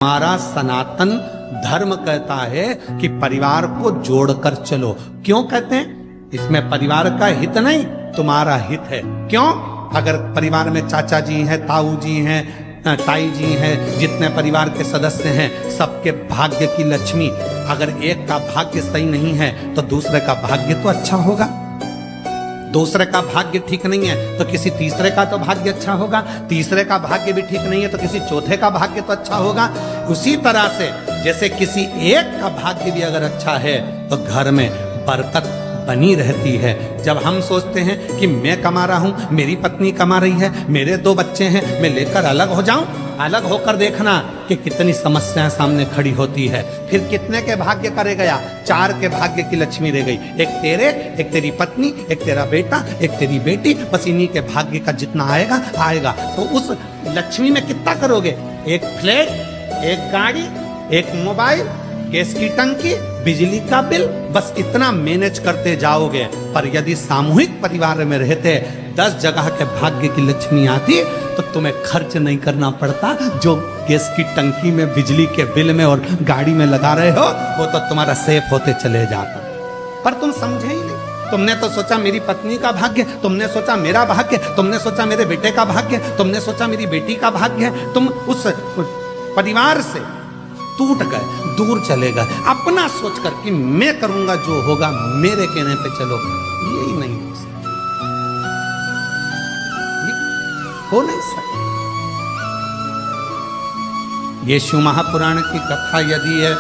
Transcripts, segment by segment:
हमारा सनातन धर्म कहता है कि परिवार को जोड़कर चलो। क्यों कहते हैं? इसमें परिवार का हित नहीं, तुम्हारा हित है। क्यों? अगर परिवार में चाचा जी हैं, ताऊ जी हैं, ताई जी हैं, जितने परिवार के सदस्य हैं, सबके भाग्य की लक्ष्मी, अगर एक का भाग्य सही नहीं है तो दूसरे का भाग्य तो अच्छा होगा। दूसरे का भाग्य ठीक नहीं है तो किसी तीसरे का तो भाग्य अच्छा होगा। तीसरे का भाग्य भी ठीक नहीं है तो किसी चौथे का भाग्य तो अच्छा होगा। उसी तरह से जैसे किसी एक का भाग्य भी अगर अच्छा है तो घर में बरकत बनी रहती है। जब हम सोचते हैं कि मैं कमा रहा हूं, मेरी पत्नी कमा रही है, मेरे 2 बच्चे हैं, मैं लेकर अलग हो जाऊं, अलग होकर देखना कि कितनी समस्याएं सामने खड़ी होती है। फिर कितने के भाग्य करे गया? 4 के भाग्य की लक्ष्मी रह गई। एक तेरे, एक तेरी पत्नी, एक तेरा बेटा, एक तेरी बेटी, बस इन्हीं के भाग्य का जितना आएगा आएगा। तो उस लक्ष्मी में कितना करोगे? एक फ्लैट, एक गाड़ी, एक मोबाइल, गैस की टंकी, बिजली का बिल, बस इतना मैनेज करते जाओगे। पर यदि सामूहिक परिवार में रहते 10 जगह के भाग्य की लक्ष्मी आती तो तुम्हें खर्च नहीं करना पड़ता। जो गैस की टंकी में, बिजली के बिल में और गाड़ी में लगा रहे हो वो तो तुम्हारा सेफ होते चले जाता। पर तुम समझे ही नहीं। तुमने तो सोचा मेरी पत्नी का भाग्य, तुमने सोचा मेरा भाग्य, तुमने सोचा मेरे बेटे का भाग्य, तुमने सोचा मेरी बेटी का भाग्य है। तुम उस परिवार से टूट गए, दूर चले गए, अपना सोचकर कि मैं करूंगा जो होगा, मेरे कहने पे चलो। यही नहीं हो सकता, हो नहीं सकता। यीशु महापुराण की कथा यदि है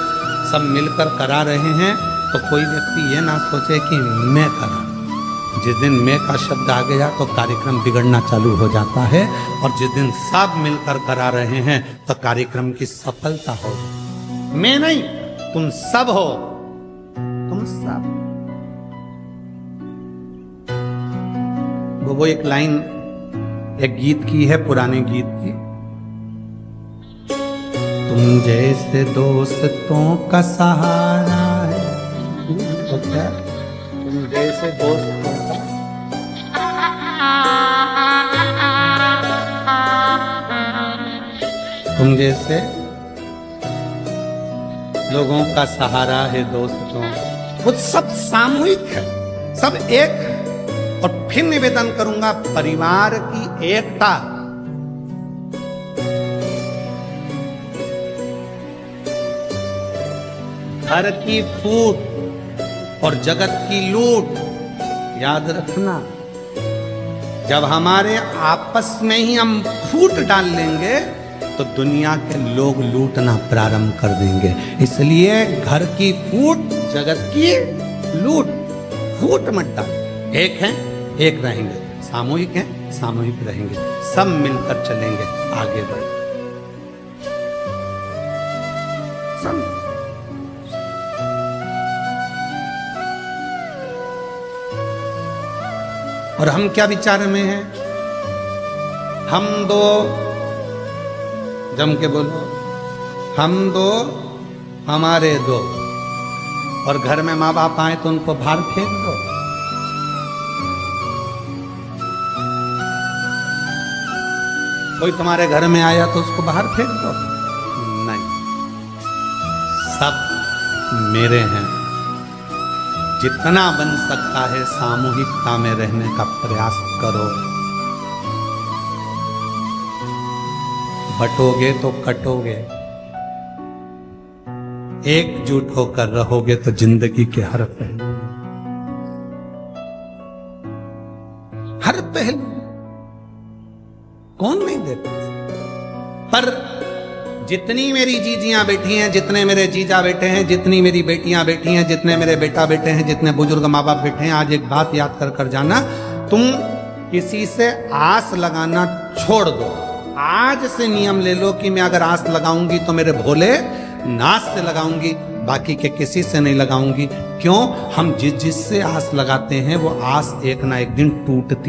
सब मिलकर करा रहे हैं तो कोई व्यक्ति ये ना सोचे कि मैं करा। जिस दिन मैं का शब्द आ गया तो कार्यक्रम बिगड़ना चालू हो जाता है, और जिस दिन सब मिलकर करा रहे हैं तो कार्यक्रम की सफलता हो। मैं नहीं, तुम सब हो, तुम सब। वो एक लाइन एक गीत की है, पुराने गीत की। तुम जैसे दोस्तों का सहारा है, तुम जैसे दोस्तों का, तुम जैसे लोगों का सहारा है दोस्तों। वो सब सामूहिक है, सब एक है। और फिर निवेदन करूंगा, परिवार की एकता, घर की फूट और जगत की लूट। याद रखना, जब हमारे आपस में ही हम फूट डाल लेंगे तो दुनिया के लोग लूटना प्रारंभ कर देंगे। इसलिए घर की फूट, जगत की लूट, फूट मत डाल। एक हैं, एक रहेंगे, सामूहिक हैं, सामूहिक रहेंगे, सब मिलकर चलेंगे, आगे बढ़े सब। और हम क्या विचार में हैं? हम 2, जम के बोलो, हम 2, हमारे 2। और घर में माँ बाप आए तो उनको बाहर फेंक दो। कोई तुम्हारे घर में आया तो उसको बाहर फेंक दो? नहीं, सब मेरे हैं। जितना बन सकता है सामूहिकता में रहने का प्रयास करो। बटोगे तो कटोगे, एकजुट होकर रहोगे तो जिंदगी के हर पहलू, हर पहलू कौन नहीं देता। पर जितनी मेरी जीजियां बैठी हैं, जितने मेरे जीजा बैठे हैं, जितनी मेरी बेटियां बैठी हैं, जितने मेरे बेटा बैठे हैं, जितने बुजुर्ग माँ बाप बैठे हैं, आज एक बात याद कर जाना, तुम किसी से आस लगाना छोड़ दो। आज से नियम ले लो कि मैं अगर आस लगाऊंगी तो मेरे भोले नाथ से लगाऊंगी, बाकी के किसी से नहीं लगाऊंगी। क्यों? हम जिससे आस लगाते हैं वो आस एक ना एक दिन टूटती